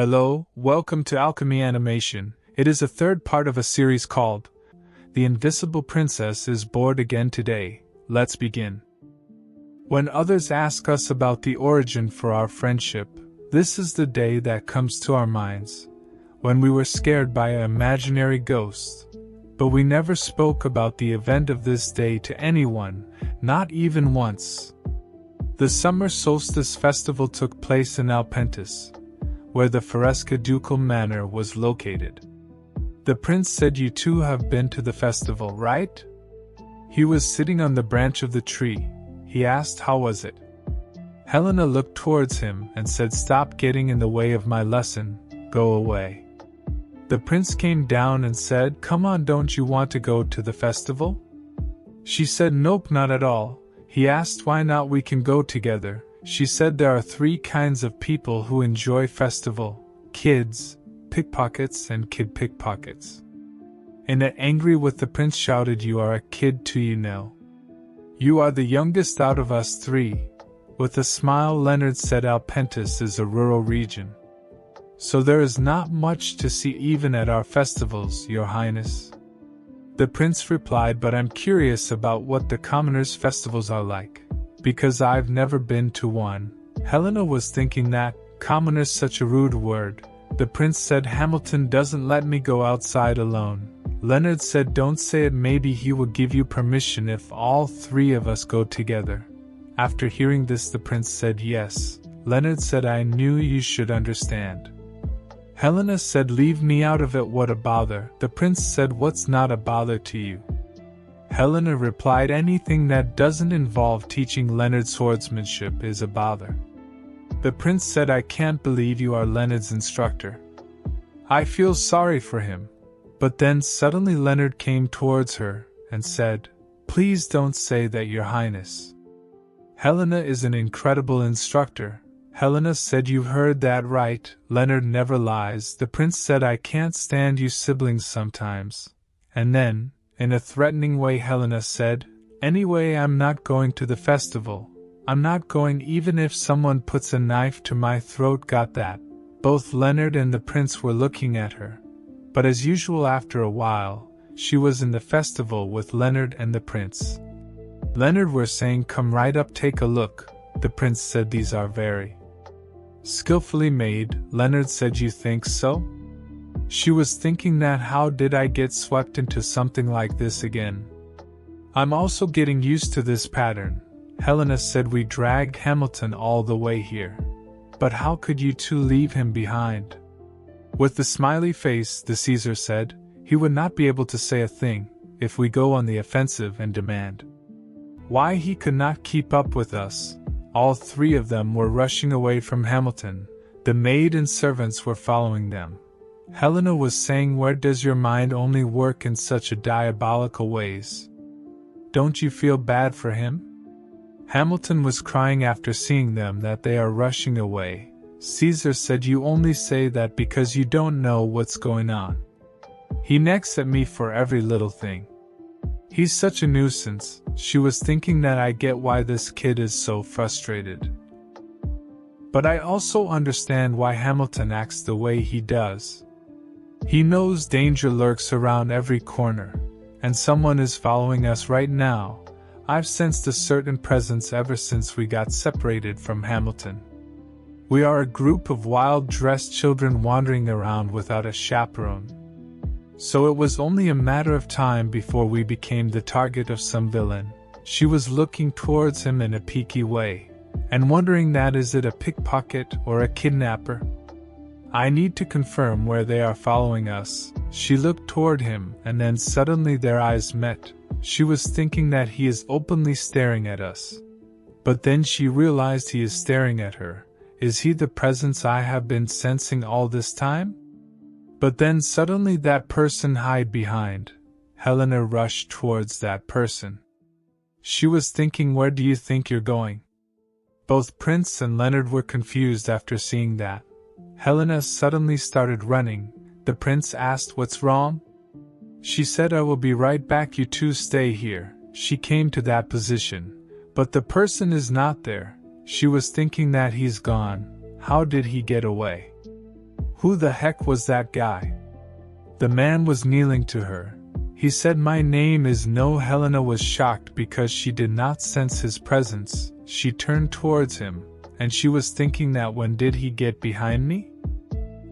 Hello, welcome to Alchemy Animation. It is a third part of a series called The Invisible Princess is Bored Again Today. Let's begin. When others ask us about the origin for our friendship, this is the day that comes to our minds. When we were scared by an imaginary ghost. But we never spoke about the event of this day to anyone, not even once. The summer solstice festival took place in Alpentis, where the Feresca ducal manor was located. The prince said you two have been to the festival, right? He was sitting on the branch of the tree. He asked how was it. Helena looked towards him and said, "Stop getting in the way of my lesson, go away." The prince came down and said, "Come on, don't you want to go to the festival?" She said, "Nope, not at all." He asked why not, we can go together. She said there are three kinds of people who enjoy festival: kids, pickpockets, and kid pickpockets. And angry with the prince shouted, "You are a kid too, you know. You are the youngest out of us three." With a smile Leonard said, "Alpentis is a rural region, so there is not much to see even at our festivals, your highness." The prince replied, "But I'm curious about what the commoners' festivals are like, because I've never been to one." Helena was thinking that, commoners such a rude word. The prince said, "Hamilton doesn't let me go outside alone." Leonard said, "Don't say it, maybe he will give you permission if all three of us go together." After hearing this the prince said yes. Leonard said, "I knew you should understand." Helena said, "Leave me out of it, what a bother." The prince said, "What's not a bother to you?" Helena replied, "Anything that doesn't involve teaching Leonard swordsmanship is a bother." The prince said, "I can't believe you are Leonard's instructor. I feel sorry for him." But then suddenly Leonard came towards her and said, "Please don't say that, your highness. Helena is an incredible instructor." Helena said, "You heard that right, Leonard never lies." The prince said, "I can't stand you siblings sometimes." And then, in a threatening way, Helena said, "Anyway, I'm not going to the festival. I'm not going even if someone puts a knife to my throat, got that?" Both Leonard and the prince were looking at her. But as usual, after a while, she was in the festival with Leonard and the prince. Leonard were saying, "Come right up, take a look." The prince said, "These are very skillfully made." Leonard said, "You think so?" She was thinking that, how did I get swept into something like this again? I'm also getting used to this pattern. Helena said, "We dragged Hamilton all the way here. But how could you two leave him behind?" With the smiley face, the Caesar said, "He would not be able to say a thing if we go on the offensive and demand why he could not keep up with us." All three of them were rushing away from Hamilton. The maid and servants were following them. Helena was saying, "Where does your mind only work in such a diabolical ways? Don't you feel bad for him?" Hamilton was crying after seeing them that they are rushing away. Caesar said, "You only say that because you don't know what's going on. He nags at me for every little thing. He's such a nuisance." She was thinking that, I get why this kid is so frustrated. But I also understand why Hamilton acts the way he does. He knows danger lurks around every corner, and someone is following us right now. I've sensed a certain presence ever since we got separated from Hamilton. We are a group of wild-dressed children wandering around without a chaperone. So it was only a matter of time before we became the target of some villain." She was looking towards him in a peaky way, and wondering that, is it a pickpocket or a kidnapper? "I need to confirm where they are following us." She looked toward him, and then suddenly their eyes met. She was thinking that he is openly staring at us. But then she realized he is staring at her. Is he the presence I have been sensing all this time? But then suddenly that person hid behind. Helena rushed towards that person. She was thinking, where do you think you're going? Both Prince and Leonard were confused after seeing that. Helena suddenly started running. The prince asked, "What's wrong?" She said, "I will be right back, you two stay here." She came to that position, but the person is not there. She was thinking that he's gone. How did he get away? Who the heck was that guy? The man was kneeling to her. He said, "My name is No." Helena was shocked because she did not sense his presence. She turned towards him, and she was thinking that when did he get behind me?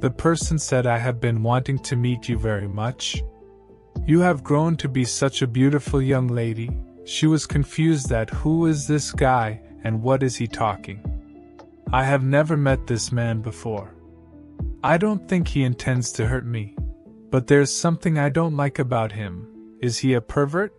The person said, "I have been wanting to meet you very much. You have grown to be such a beautiful young lady." She was confused that who is this guy, and what is he talking? I have never met this man before. I don't think he intends to hurt me. But there's something I don't like about him. Is he a pervert?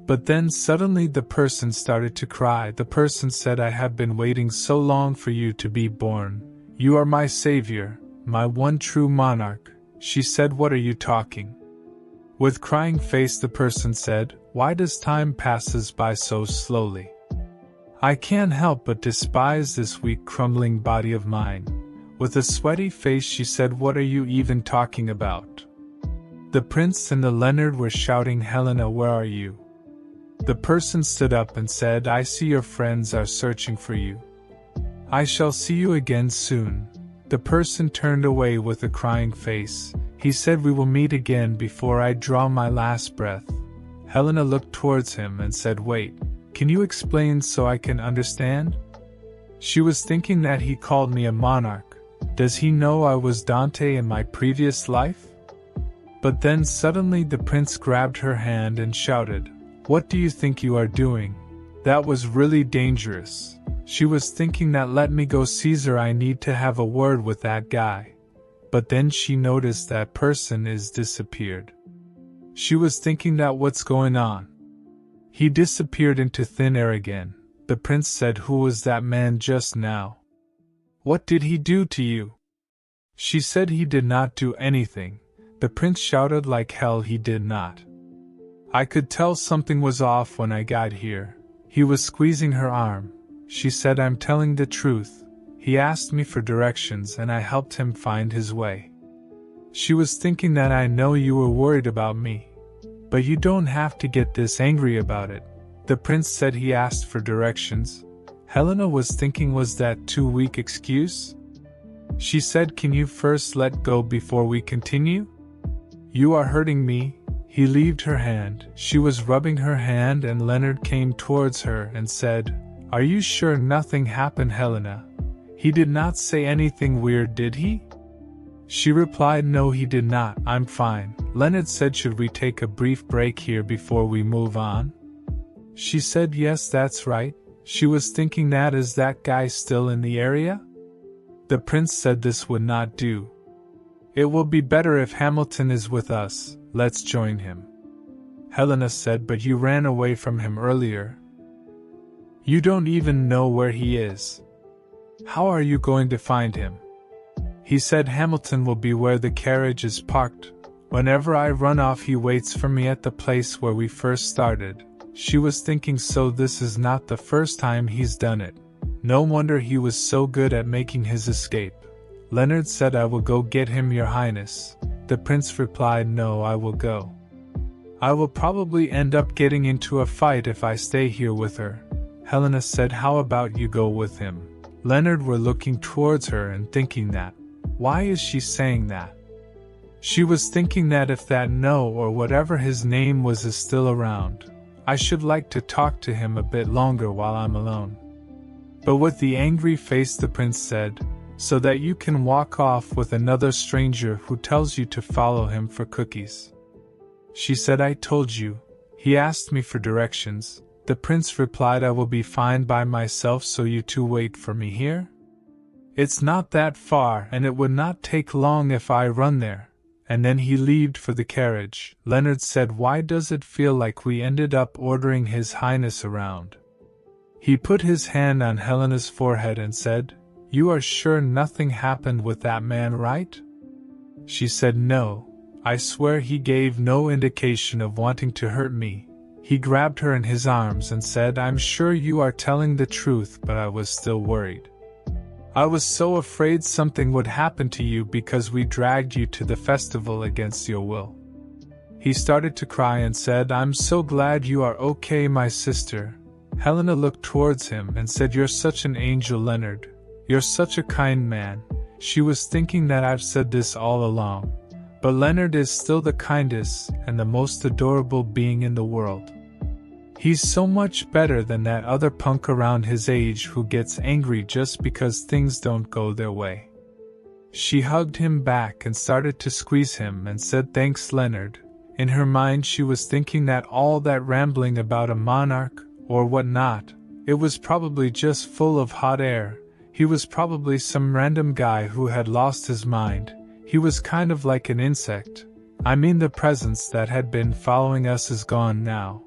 But then suddenly the person started to cry. The person said, "I have been waiting so long for you to be born. You are my savior, my one true monarch." She said, "What are you talking?" With crying face the person said, "Why does time passes by so slowly? I can't help but despise this weak crumbling body of mine." With a sweaty face she said, "What are you even talking about?" The prince and the Leonard were shouting, "Helena, where are you?" The person stood up and said, "I see your friends are searching for you. I shall see you again soon." The person turned away with a crying face. He said, "We will meet again before I draw my last breath." Helena looked towards him and said, "Wait, can you explain so I can understand?" She was thinking that he called me a monarch. Does he know I was Dante in my previous life? But then suddenly the prince grabbed her hand and shouted, "What do you think you are doing? That was really dangerous." She was thinking that, "Let me go, Caesar, I need to have a word with that guy." But then she noticed that person is disappeared. She was thinking that what's going on? He disappeared into thin air again. The prince said, "Who was that man just now? What did he do to you?" She said, "He did not do anything." The prince shouted, "Like hell he did not. I could tell something was off when I got here." He was squeezing her arm. She said, "I'm telling the truth. He asked me for directions and I helped him find his way." She was thinking that, "I know you were worried about me. But you don't have to get this angry about it." The prince said he asked for directions. Helena was thinking, was that too weak excuse? She said, "Can you first let go before we continue? You are hurting me." He leaved her hand. She was rubbing her hand and Leonard came towards her and said, "Are you sure nothing happened, Helena? He did not say anything weird, did he?" She replied, "No, he did not. I'm fine." Leonard said, "Should we take a brief break here before we move on?" She said, "Yes, that's right." She was thinking that, is that guy still in the area? The prince said this would not do. "It will be better if Hamilton is with us. Let's join him." Helena said, "But you ran away from him earlier. You don't even know where he is. How are you going to find him?" He said, "Hamilton will be where the carriage is parked. Whenever I run off he waits for me at the place where we first started." She was thinking, so this is not the first time he's done it. No wonder he was so good at making his escape. Leonard said, "I will go get him, Your Highness." The prince replied, "No, I will go. I will probably end up getting into a fight if I stay here with her." Helena said, "How about you go with him?" Leonard were looking towards her and thinking that, why is she saying that? She was thinking that if that No or whatever his name was is still around, I should like to talk to him a bit longer while I'm alone. But with the angry face the prince said, "So that you can walk off with another stranger who tells you to follow him for cookies." She said, "I told you. He asked me for directions." The prince replied, "I will be fine by myself, so you two wait for me here. It's not that far and it would not take long if I run there." And then he leaved for the carriage. Leonard said, "Why does it feel like we ended up ordering His Highness around?" He put his hand on Helena's forehead and said, "You are sure nothing happened with that man, right?" She said, "No. I swear he gave no indication of wanting to hurt me." He grabbed her in his arms and said, "I'm sure you are telling the truth, but I was still worried. I was so afraid something would happen to you because we dragged you to the festival against your will." He started to cry and said, "I'm so glad you are okay, my sister." Helena looked towards him and said, "You're such an angel, Leonard. You're such a kind man." She was thinking that I've said this all along, but Leonard is still the kindest and the most adorable being in the world. He's so much better than that other punk around his age who gets angry just because things don't go their way. She hugged him back and started to squeeze him and said, "Thanks, Leonard." In her mind she was thinking that all that rambling about a monarch, or what not, it was probably just full of hot air. He was probably some random guy who had lost his mind. He was kind of like an insect. I mean, the presence that had been following us is gone now.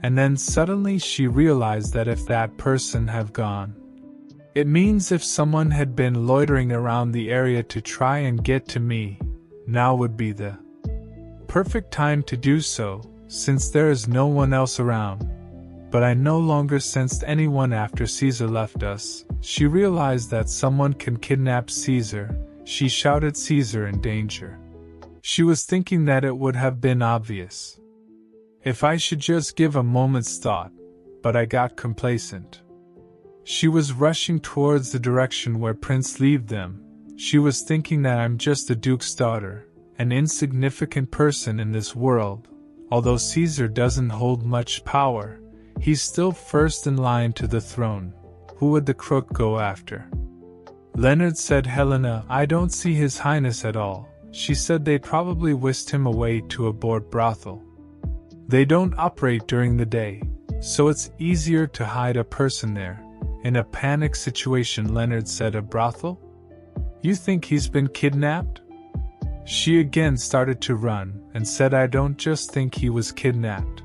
And then suddenly she realized that if that person had gone, it means if someone had been loitering around the area to try and get to me, now would be the perfect time to do so, since there is no one else around. But I no longer sensed anyone after Caesar left us. She realized that someone can kidnap Caesar. She shouted, "Caesar in danger." She was thinking that it would have been obvious if I should just give a moment's thought, but I got complacent. She was rushing towards the direction where Prince left them. She was thinking that I'm just a duke's daughter, an insignificant person in this world. Although Caesar doesn't hold much power, he's still first in line to the throne. Who would the crook go after? Leonard said, "Helena, I don't see His Highness at all." She said they'd probably whisked him away to a board brothel. They don't operate during the day, so it's easier to hide a person there. In a panic situation, Leonard said, "A brothel? You think he's been kidnapped?" She again started to run, and said, "I don't just think he was kidnapped.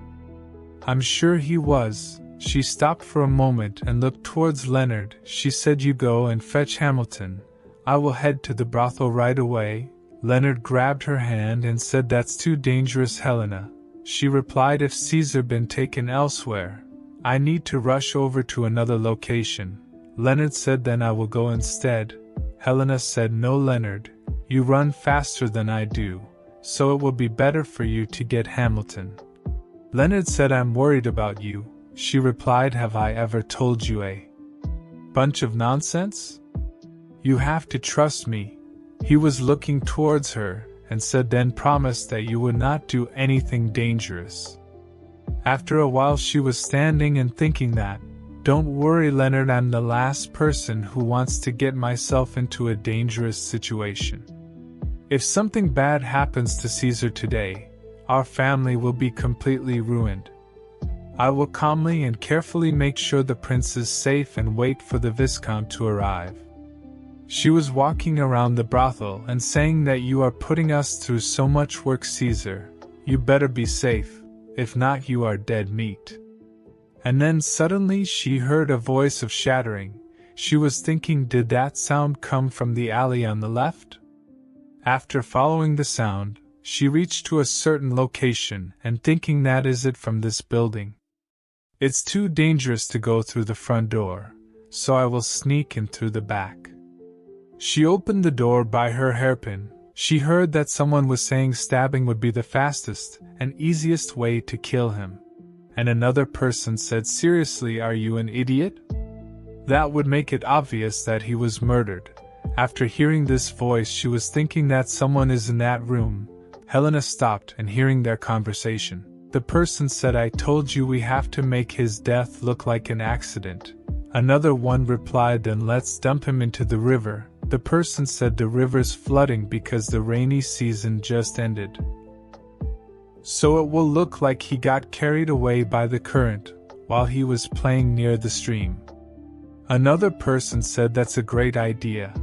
I'm sure he was." She stopped for a moment and looked towards Leonard. She said, "You go and fetch Hamilton. I will head to the brothel right away." Leonard grabbed her hand and said, "That's too dangerous, Helena." She replied, "If Caesar been taken elsewhere, I need to rush over to another location." Leonard said, "Then I will go instead." Helena said, "No, Leonard, you run faster than I do, so it will be better for you to get Hamilton." Leonard said, "I'm worried about you." She replied, "Have I ever told you a bunch of nonsense? You have to trust me." He was looking towards her, and said, "Then promise that you would not do anything dangerous." After a while she was standing and thinking that, "Don't worry, Leonard, I'm the last person who wants to get myself into a dangerous situation. If something bad happens to Caesar today, our family will be completely ruined. I will calmly and carefully make sure the prince is safe and wait for the Viscount to arrive." She was walking around the brothel and saying that, "You are putting us through so much work, Caesar. You better be safe, if not you are dead meat." And then suddenly she heard a voice of shattering. She was thinking, did that sound come from the alley on the left? After following the sound, she reached to a certain location and thinking, that is it from this building. It's too dangerous to go through the front door, so I will sneak in through the back. She opened the door by her hairpin. She heard that someone was saying stabbing would be the fastest and easiest way to kill him. And another person said, "Seriously, are you an idiot? That would make it obvious that he was murdered." After hearing this voice, she was thinking that someone is in that room. Helena stopped and hearing their conversation. The person said, "I told you we have to make his death look like an accident." Another one replied, "Then let's dump him into the river." The person said, "The river's flooding because the rainy season just ended, so it will look like he got carried away by the current while he was playing near the stream." Another person said, "That's a great idea."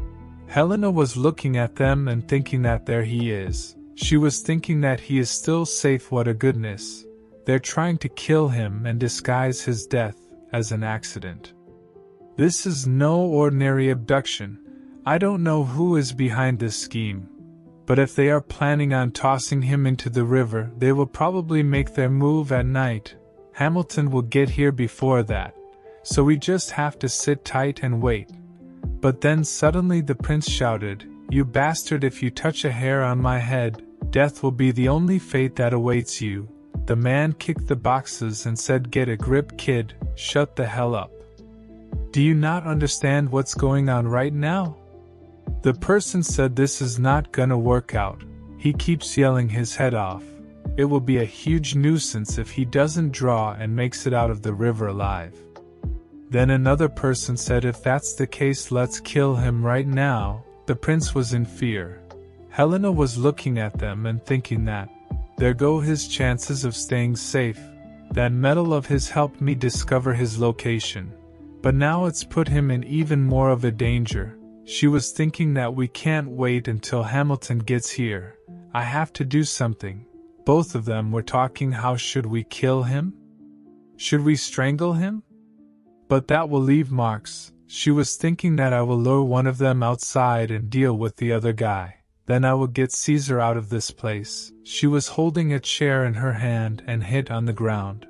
Helena was looking at them and thinking that there he is. She was thinking that he is still safe. What a goodness. They're trying to kill him and disguise his death as an accident. This is no ordinary abduction. I don't know who is behind this scheme, but if they are planning on tossing him into the river, they will probably make their move at night. Hamilton will get here before that, so we just have to sit tight and wait. But then suddenly the prince shouted, "You bastard, if you touch a hair on my head, death will be the only fate that awaits you." The man kicked the boxes and said, "Get a grip, kid, shut the hell up. Do you not understand what's going on right now? The person said this is not gonna work out. He keeps yelling his head off. It will be a huge nuisance if he doesn't draw and makes it out of the river alive. Then another person said if that's the case, let's kill him right now. The prince was in fear. Helena was looking at them and thinking that, there go his chances of staying safe. That medal of his helped me discover his location. But now it's put him in even more of a danger. She was thinking that we can't wait until Hamilton gets here. I have to do something. Both of them were talking, how should we kill him? Should we strangle him? But that will leave marks. She was thinking that I will lure one of them outside and deal with the other guy. Then I will get Caesar out of this place. She was holding a chair in her hand and hit on the ground.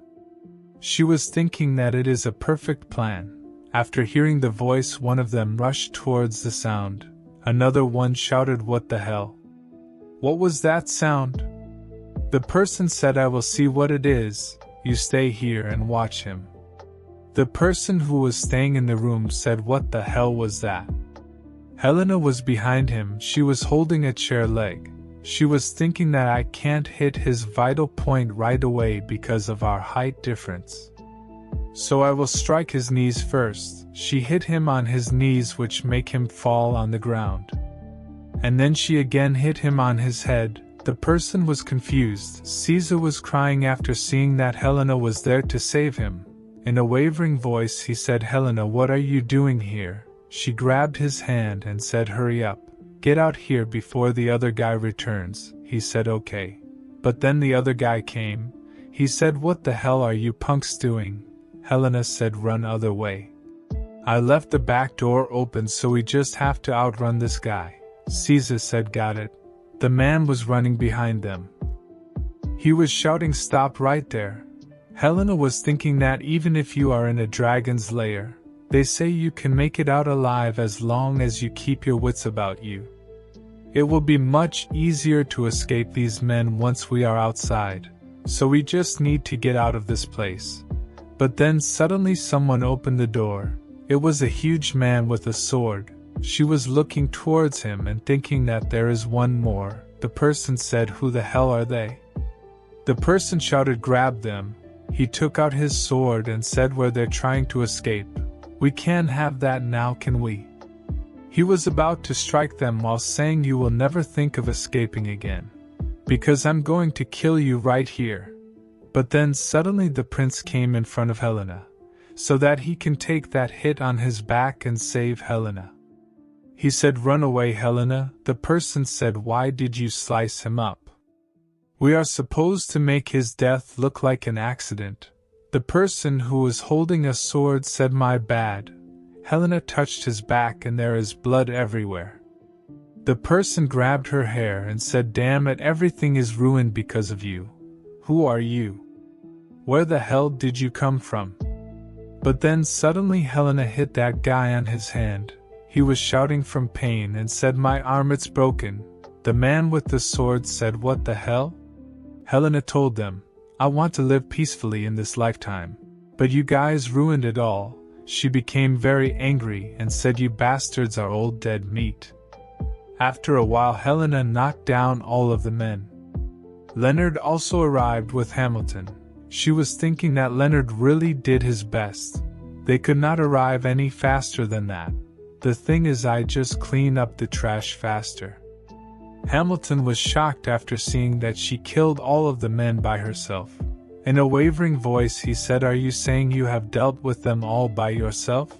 She was thinking that it is a perfect plan. After hearing the voice, one of them rushed towards the sound. Another one shouted, "What the hell? What was that sound?" The person said, "I will see what it is. You stay here and watch him." The person who was staying in the room said, "What the hell was that?" Helena was behind him. She was holding a chair leg. She was thinking that I can't hit his vital point right away because of our height difference. So I will strike his knees first. She hit him on his knees, which make him fall on the ground. And then she again hit him on his head. The person was confused. Caesar was crying after seeing that Helena was there to save him. In a wavering voice he said, "Helena, what are you doing here?" She grabbed his hand and said, "Hurry up. Get out here before the other guy returns." He said, "Okay." But then the other guy came. He said, "What the hell are you punks doing?" Helena said, "Run other way. I left the back door open, so we just have to outrun this guy." Caesar said, "Got it." The man was running behind them. He was shouting, "Stop right there." Helena was thinking that even if you are in a dragon's lair, they say you can make it out alive as long as you keep your wits about you. It will be much easier to escape these men once we are outside, so we just need to get out of this place. But then suddenly someone opened the door. It was a huge man with a sword. She was looking towards him and thinking that there is one more. The person said, "Who the hell are they?" The person shouted, "Grab them." He took out his sword and said, "Where they're trying to escape. We can't have that now, can we?" He was about to strike them while saying, "You will never think of escaping again. Because I'm going to kill you right here." But then suddenly the prince came in front of Helena, so that he can take that hit on his back and save Helena. He said, "Run away, Helena." The person said, "Why did you slice him up? We are supposed to make his death look like an accident." The person who was holding a sword said, "My bad." Helena touched his back and there is blood everywhere. The person grabbed her hair and said, "Damn it, everything is ruined because of you. Who are you? Where the hell did you come from?" But then suddenly Helena hit that guy on his hand. He was shouting from pain and said, "My arm, it's broken." The man with the sword said, "What the hell?" Helena told them, "I want to live peacefully in this lifetime. But you guys ruined it all." She became very angry and said, "You bastards are old dead meat." After a while Helena knocked down all of the men. Leonard also arrived with Hamilton. She was thinking that Leonard really did his best. They could not arrive any faster than that. The thing is, I just clean up the trash faster. Hamilton was shocked after seeing that she killed all of the men by herself. In a wavering voice he said, "Are you saying you have dealt with them all by yourself?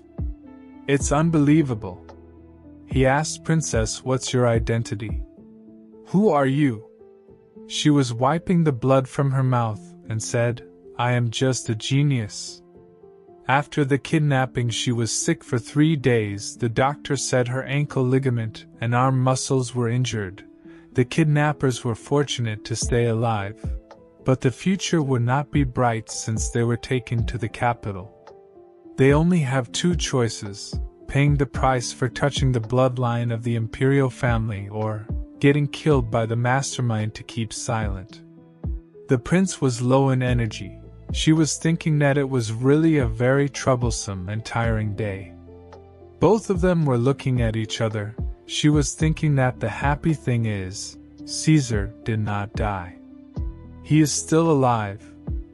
It's unbelievable." He asked Princess, "What's your identity? Who are you?" She was wiping the blood from her mouth and said, "I am just a genius." After the kidnapping she was sick for 3 days. The doctor said her ankle ligament and arm muscles were injured. The kidnappers were fortunate to stay alive. But the future would not be bright since they were taken to the capital. They only have 2 choices: paying the price for touching the bloodline of the imperial family or getting killed by the mastermind to keep silent. The prince was low in energy. She was thinking that it was really a very troublesome and tiring day. Both of them were looking at each other. She was thinking that the happy thing is, Caesar did not die. He is still alive.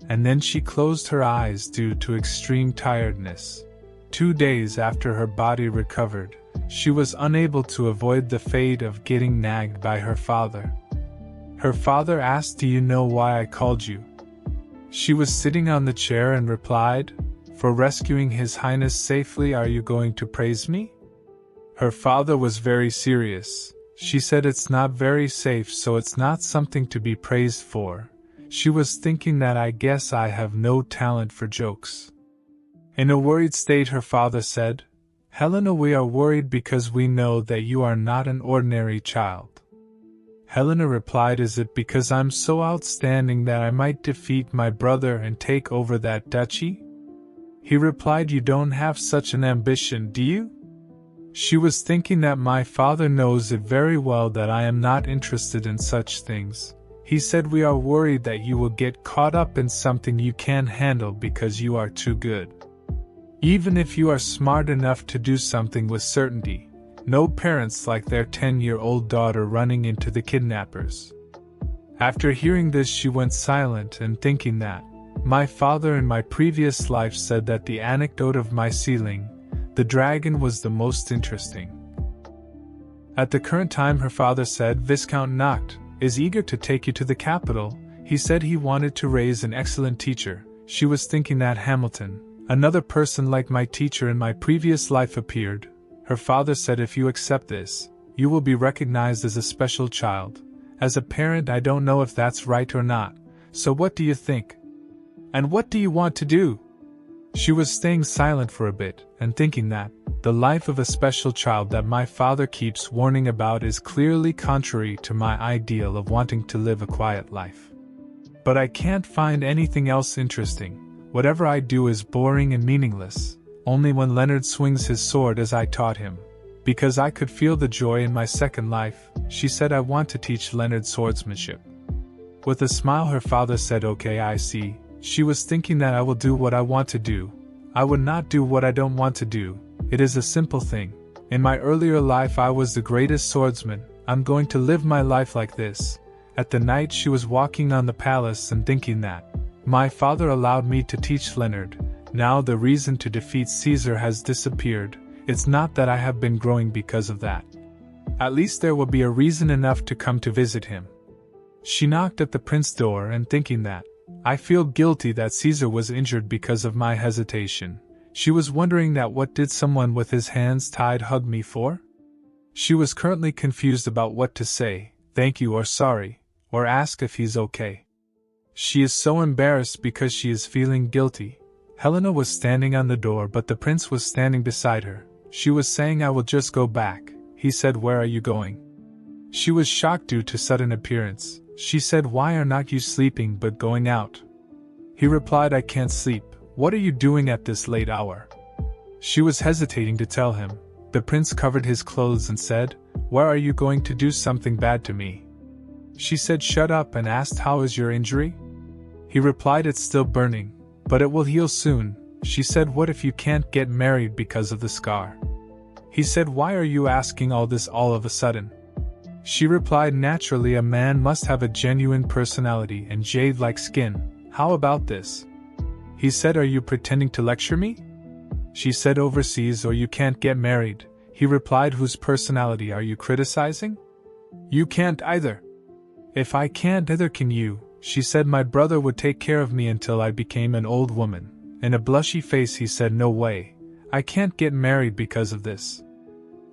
And then she closed her eyes due to extreme tiredness. 2 days after her body recovered, she was unable to avoid the fate of getting nagged by her father. Her father asked, "Do you know why I called you?" She was sitting on the chair and replied, "For rescuing His Highness safely. Are you going to praise me?" Her father was very serious. She said, "It's not very safe, so it's not something to be praised for." She was thinking that I guess I have no talent for jokes. In a worried state, her father said, "Helena, we are worried because we know that you are not an ordinary child." Helena replied, "Is it because I'm so outstanding that I might defeat my brother and take over that duchy?" He replied, "You don't have such an ambition, do you?" She was thinking that my father knows it very well that I am not interested in such things. He said, "We are worried that you will get caught up in something you can't handle because you are too good. Even if you are smart enough to do something with certainty, no parents like their 10-year-old daughter running into the kidnappers." After hearing this, she went silent and thinking that, my father in my previous life said that the anecdote of my ceiling, the dragon, was the most interesting. At the current time, her father said, "Viscount Noct is eager to take you to the capital. He said he wanted to raise an excellent teacher." She was thinking that Hamilton, another person like my teacher in my previous life, appeared. Her father said, "If you accept this, you will be recognized as a special child. As a parent, I don't know if that's right or not. So what do you think? And what do you want to do?" She was staying silent for a bit, and thinking that the life of a special child that my father keeps warning about is clearly contrary to my ideal of wanting to live a quiet life. But I can't find anything else interesting. Whatever I do is boring and meaningless, only when Leonard swings his sword as I taught him. Because I could feel the joy in my second life, she said, "I want to teach Leonard swordsmanship." With a smile, her father said, "Okay, I see." She was thinking that I will do what I want to do. I would not do what I don't want to do. It is a simple thing. In my earlier life I was the greatest swordsman. I'm going to live my life like this. At the night she was walking on the palace and thinking that my father allowed me to teach Leonard. Now the reason to defeat Caesar has disappeared. It's not that I have been growing because of that. At least there will be a reason enough to come to visit him. She knocked at the prince's door and thinking that I feel guilty that Caesar was injured because of my hesitation. She was wondering that what did someone with his hands tied hug me for? She was currently confused about what to say, thank you or sorry, or ask if he's okay. She is so embarrassed because she is feeling guilty. Helena was standing on the door, but the prince was standing beside her. She was saying, "I will just go back." He said, "Where are you going?" She was shocked due to sudden appearance. She said, "Why are not you sleeping but going out?" He replied, "I can't sleep. What are you doing at this late hour?" She was hesitating to tell him. The prince covered his clothes and said, "Where are you going to do something bad to me?" She said, "Shut up," and asked, "How is your injury?" He replied, "It's still burning, but it will heal soon." She said, "What if you can't get married because of the scar?" He said, "Why are you asking all this all of a sudden?" She replied, "Naturally, a man must have a genuine personality and jade-like skin. How about this?" He said, "Are you pretending to lecture me?" She said, "Overseas or you can't get married." He replied, "Whose personality are you criticizing? You can't either." "If I can't either, can you?" She said, "My brother would take care of me until I became an old woman." In a blushy face he said, "No way. I can't get married because of this.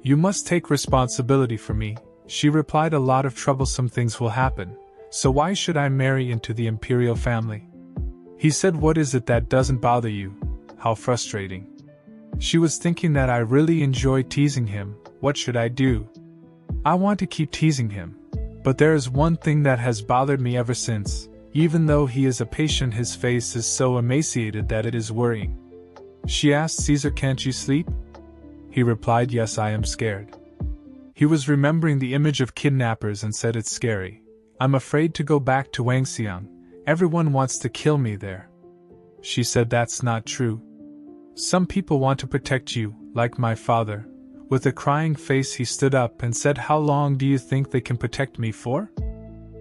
You must take responsibility for me." She replied, "A lot of troublesome things will happen, so why should I marry into the imperial family?" He said, "What is it that doesn't bother you? How frustrating." She was thinking that I really enjoy teasing him. What should I do? I want to keep teasing him. But there is one thing that has bothered me ever since. Even though he is a patient, his face is so emaciated that it is worrying. She asked, "Caesar, can't you sleep?" He replied, "Yes, I am scared." He was remembering the image of kidnappers and said, "It's scary. I'm afraid to go back to Wangxiang. Everyone wants to kill me there." She said, "That's not true. Some people want to protect you, like my father. With a crying face he stood up and said, "How long do you think they can protect me for?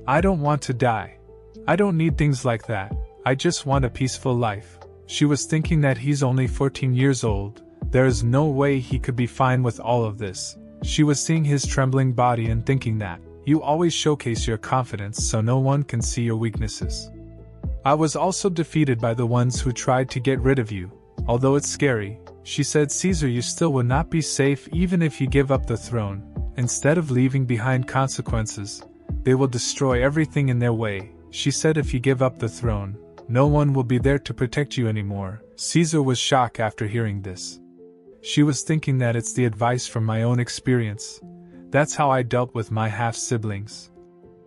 I don't want to die. I don't need things like that. I just want a peaceful life." She was thinking that he's only 14 years old. There is no way he could be fine with all of this. She was seeing his trembling body and thinking that, "You always showcase your confidence so no one can see your weaknesses. I was also defeated by the ones who tried to get rid of you. Although it's scary," she said, "Caesar, you still will not be safe even if you give up the throne. Instead of leaving behind consequences, they will destroy everything in their way." She said, "If you give up the throne, no one will be there to protect you anymore." Caesar was shocked after hearing this. She was thinking that it's the advice from my own experience. That's how I dealt with my half-siblings.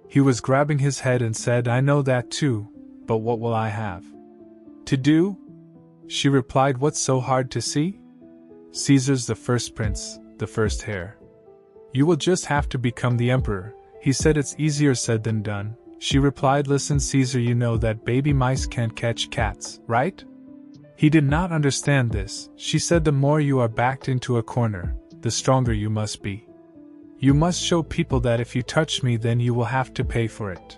He was grabbing his head and said, "I know that too, but what will I have to do?" She replied, "What's so hard to see? Caesar's the first prince, the first heir. You will just have to become the emperor." He said, "It's easier said than done." She replied, "Listen, Caesar, you know that baby mice can't catch cats, right?" He did not understand this. She said, "The more you are backed into a corner, the stronger you must be. You must show people that if you touch me, then you will have to pay for it."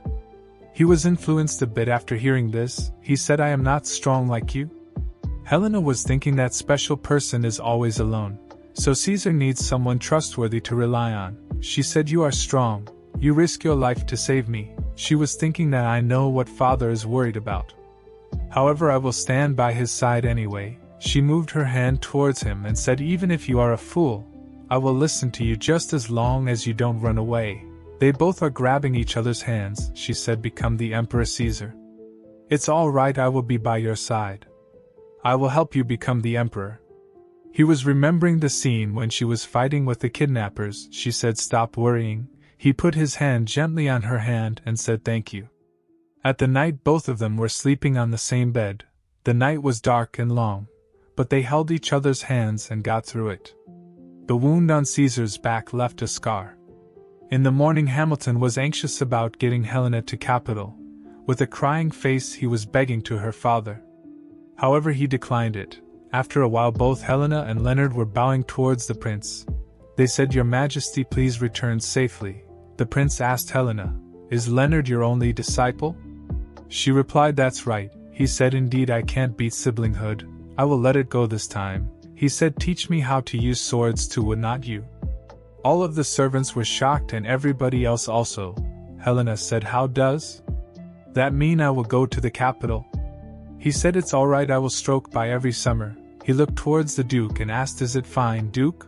He was influenced a bit after hearing this. He said, "I am not strong like you." Helena was thinking that special person is always alone, so Caesar needs someone trustworthy to rely on. She said, "You are strong. You risk your life to save me." She was thinking that, "I know what father is worried about. However, I will stand by his side anyway." She moved her hand towards him and said, "Even if you are a fool, I will listen to you just as long as you don't run away." They both are grabbing each other's hands. She said, "Become the Emperor, Caesar. It's all right, I will be by your side. I will help you become the emperor." He was remembering the scene when she was fighting with the kidnappers. She said, "Stop worrying." He put his hand gently on her hand and said, "Thank you." At the night, both of them were sleeping on the same bed. The night was dark and long, but they held each other's hands and got through it. The wound on Caesar's back left a scar. In the morning, Hamilton was anxious about getting Helena to capital. With a crying face, he was begging to her father. However, he declined it. After a while, both Helena and Leonard were bowing towards the prince. They said, "Your Majesty, please return safely." The prince asked Helena, "Is Leonard your only disciple?" She replied, "That's right." He said, "Indeed, I can't beat siblinghood. I will let it go this time." He said, "Teach me how to use swords too, would not you?" All of the servants were shocked and everybody else also. Helena said, "How does that mean I will go to the capital?" He said, "It's all right, I will stroke by every summer." He looked towards the Duke and asked, "Is it fine, Duke?"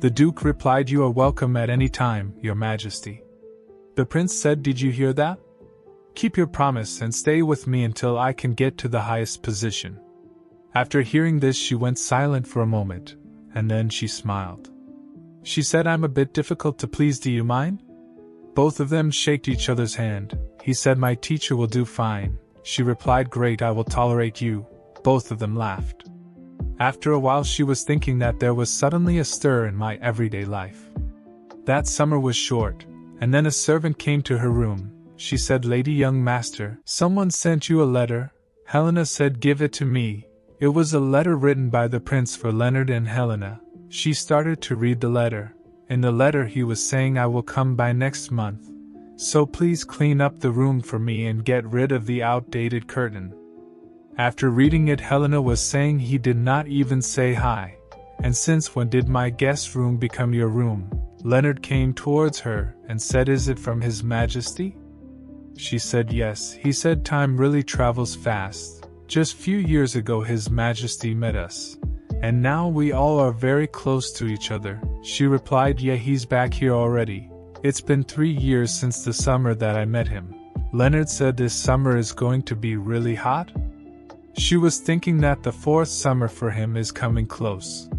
The Duke replied, "You are welcome at any time, Your Majesty." The prince said, "Did you hear that? Keep your promise and stay with me until I can get to the highest position." After hearing this, she went silent for a moment, and then she smiled. She said, "I'm a bit difficult to please, do you mind?" Both of them shook each other's hand. He said, "My teacher will do fine." She replied, "Great, I will tolerate you." Both of them laughed. After a while, she was thinking that there was suddenly a stir in my everyday life. That summer was short, and then a servant came to her room. She said, "Lady, young master, someone sent you a letter." Helena said, "Give it to me." It was a letter written by the prince for Leonard and Helena. She started to read the letter. In the letter he was saying, "I will come by next month, so please clean up the room for me and get rid of the outdated curtain." After reading it, Helena was saying, "He did not even say hi. And since when did my guest room become your room?" Leonard came towards her and said, "Is it from His Majesty?" She said, "Yes." He said, "Time really travels fast. Just few years ago His Majesty met us, and now we all are very close to each other." She replied, "Yeah, he's back here already. It's been 3 years since the summer that I met him." Leonard said, "This summer is going to be really hot?" She was thinking that the 4th summer for him is coming close.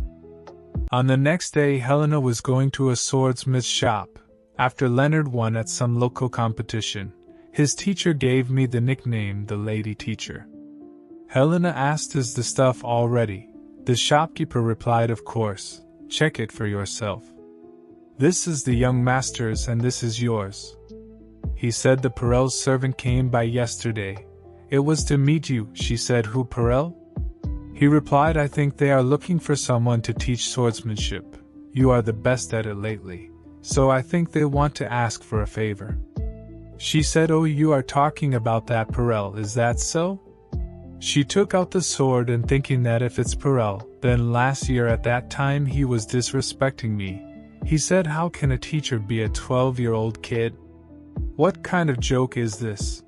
On the next day, Helena was going to a swordsmith's shop. After Leonard won at some local competition, his teacher gave me the nickname the Lady Teacher. Helena asked, "Is the stuff all ready?" The shopkeeper replied, "Of course. Check it for yourself. This is the young master's and this is yours." He said, "The Perel's servant came by yesterday. It was to meet you." She said, "Who, Perel?" He replied, "I think they are looking for someone to teach swordsmanship. You are the best at it lately, so I think they want to ask for a favor. She said, oh, you are talking about that Perel, is that so? She took out the sword and thinking that if it's Perel, then last year at that time he was disrespecting me. He said, how can a teacher be a 12-year-old kid? What kind of joke is this?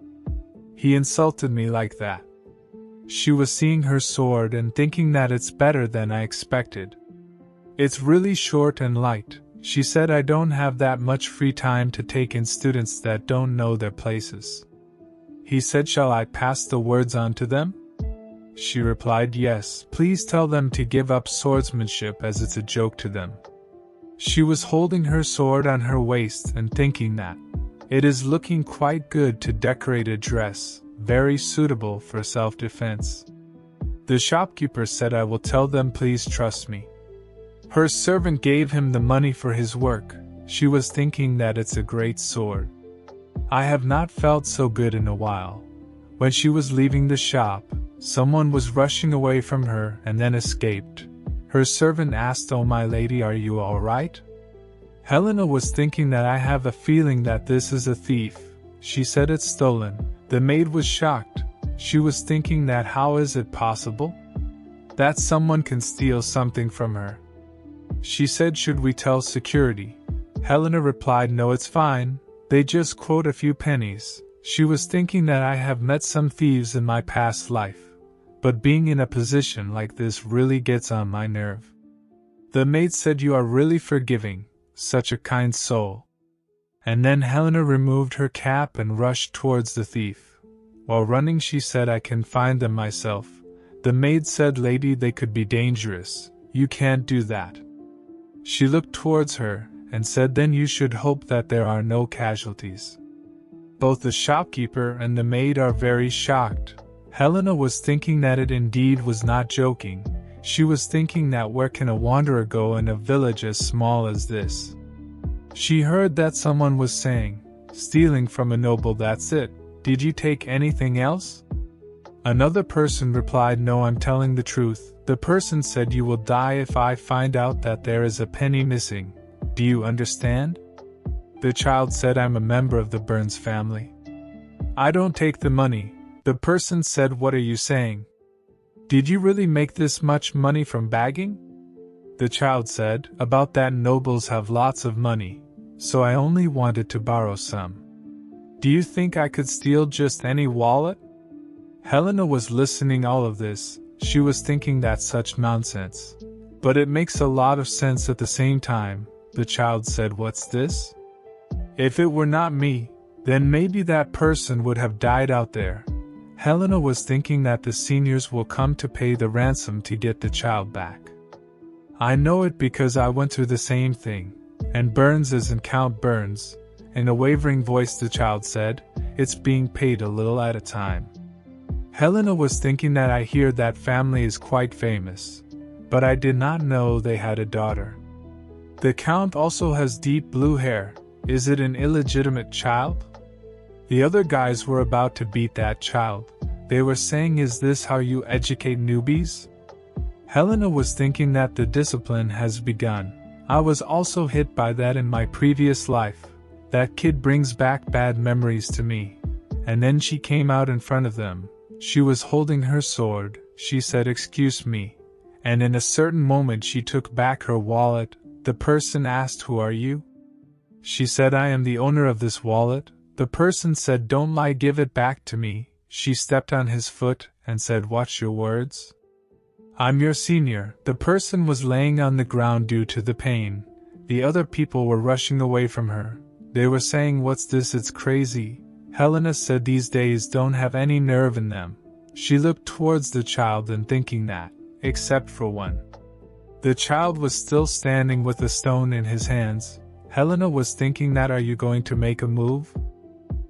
He insulted me like that. She was seeing her sword and thinking that it's better than I expected. It's really short and light. She said I don't have that much free time to take in students that don't know their places. He said, shall I pass the words on to them? She replied, yes, please tell them to give up swordsmanship as it's a joke to them. She was holding her sword on her waist and thinking that it is looking quite good to decorate a dress, very suitable for self-defense. The shopkeeper said, I will tell them, please trust me. Her servant gave him the money for his work. She was thinking that it's a great sword. I have not felt so good in a while. When she was leaving the shop, someone was rushing away from her and then escaped. Her servant asked, oh my lady, are you all right? Helena was thinking that I have a feeling that this is a thief. She said it's stolen. The maid was shocked. She was thinking that how is it possible that someone can steal something from her? She said, should we tell security? Helena replied, no, it's fine. They just quote a few pennies. She was thinking that I have met some thieves in my past life, but being in a position like this really gets on my nerve. The maid said, you are really forgiving, such a kind soul. And then Helena removed her cap and rushed towards the thief. While running, she said, I can find them myself. The maid said, lady, they could be dangerous. You can't do that. She looked towards her and said, then you should hope that there are no casualties. Both the shopkeeper and the maid are very shocked. Helena was thinking that it indeed was not joking. She was thinking that where can a wanderer go in a village as small as this? She heard that someone was saying, stealing from a noble, that's it. Did you take anything else? Another person replied, no, I'm telling the truth. The person said, you will die if I find out that there is a penny missing. Do you understand? The child said, I'm a member of the Burns family. I don't take the money. The person said, what are you saying? Did you really make this much money from bagging? The child said, about that, nobles have lots of money, so I only wanted to borrow some. Do you think I could steal just any wallet? Helena was listening all of this. She was thinking that's such nonsense. But it makes a lot of sense at the same time. The child said, what's this? If it were not me, then maybe that person would have died out there. Helena was thinking that the seniors will come to pay the ransom to get the child back. I know it because I went through the same thing. And Burns isn't Count Burns. In a wavering voice the child said, it's being paid a little at a time. Helena was thinking that I hear that family is quite famous, but I did not know they had a daughter. The Count also has deep blue hair. Is it an illegitimate child? The other guys were about to beat that child. They were saying, is this how you educate newbies? Helena was thinking that the discipline has begun. I was also hit by that in my previous life. That kid brings back bad memories to me. And then she came out in front of them. She was holding her sword. She said, excuse me. And in a certain moment she took back her wallet. The person asked, who are you? She said, I am the owner of this wallet. The person said, don't lie, give it back to me. She stepped on his foot and said, watch your words. I'm your senior. The person was laying on the ground due to the pain. The other people were rushing away from her. They were saying, what's this, it's crazy. Helena said, these days don't have any nerve in them. She looked towards the child and thinking that, except for one. The child was still standing with a stone in his hands. Helena was thinking that, are you going to make a move?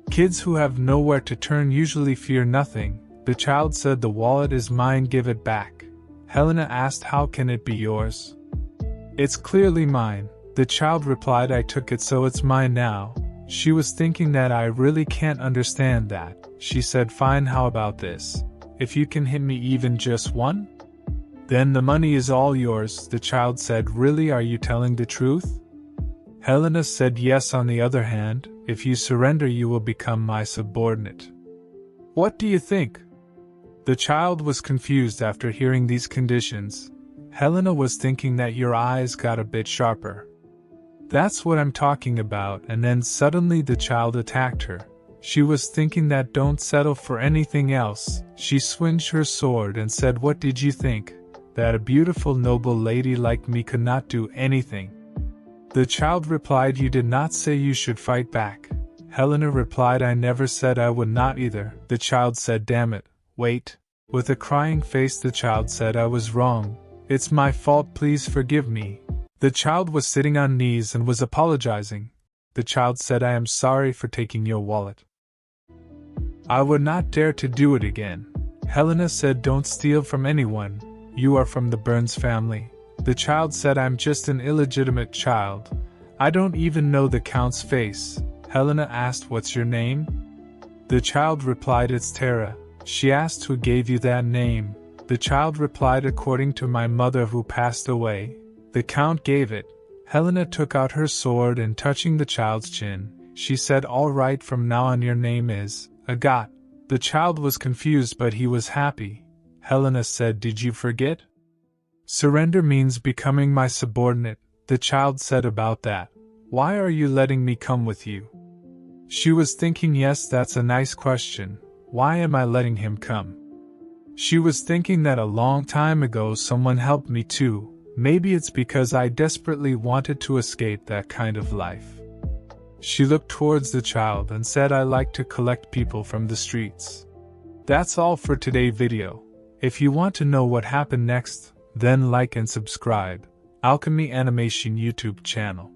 Kids who have nowhere to turn usually fear nothing. The child said, the wallet is mine, give it back. Helena asked, how can it be yours? It's clearly mine. The child replied, I took it, so it's mine now. She was thinking that I really can't understand that. She said, fine, how about this? If you can hit me even just one? Then the money is all yours, the child said. Really, are you telling the truth? Helena said yes. On the other hand, if you surrender you will become my subordinate. What do you think? The child was confused after hearing these conditions. Helena was thinking that your eyes got a bit sharper. That's what I'm talking about. And then suddenly the child attacked her. She was thinking that don't settle for anything else. She swinged her sword and said, what did you think? That a beautiful noble lady like me could not do anything? The child replied, you did not say you should fight back. Helena replied, I never said I would not either. The child said, damn it, wait. With a crying face the child said, I was wrong. It's my fault, please forgive me. The child was sitting on knees and was apologizing. The child said, I am sorry for taking your wallet. I would not dare to do it again. Helena said, don't steal from anyone. You are from the Burns family. The child said, I'm just an illegitimate child. I don't even know the count's face. Helena asked, what's your name? The child replied, it's Tara. She asked, who gave you that name? The child replied, according to my mother who passed away. The count gave it. Helena took out her sword and touching the child's chin, she said, all right, from now on your name is Agat. The child was confused but he was happy. Helena said, did you forget? Surrender means becoming my subordinate. The child said, about that. Why are you letting me come with you? She was thinking, yes, that's a nice question. Why am I letting him come? She was thinking that a long time ago someone helped me too. Maybe it's because I desperately wanted to escape that kind of life. She looked towards the child and said, I like to collect people from the streets. That's all for today's video. If you want to know what happened next, then like and subscribe. Alchemy Animation YouTube channel.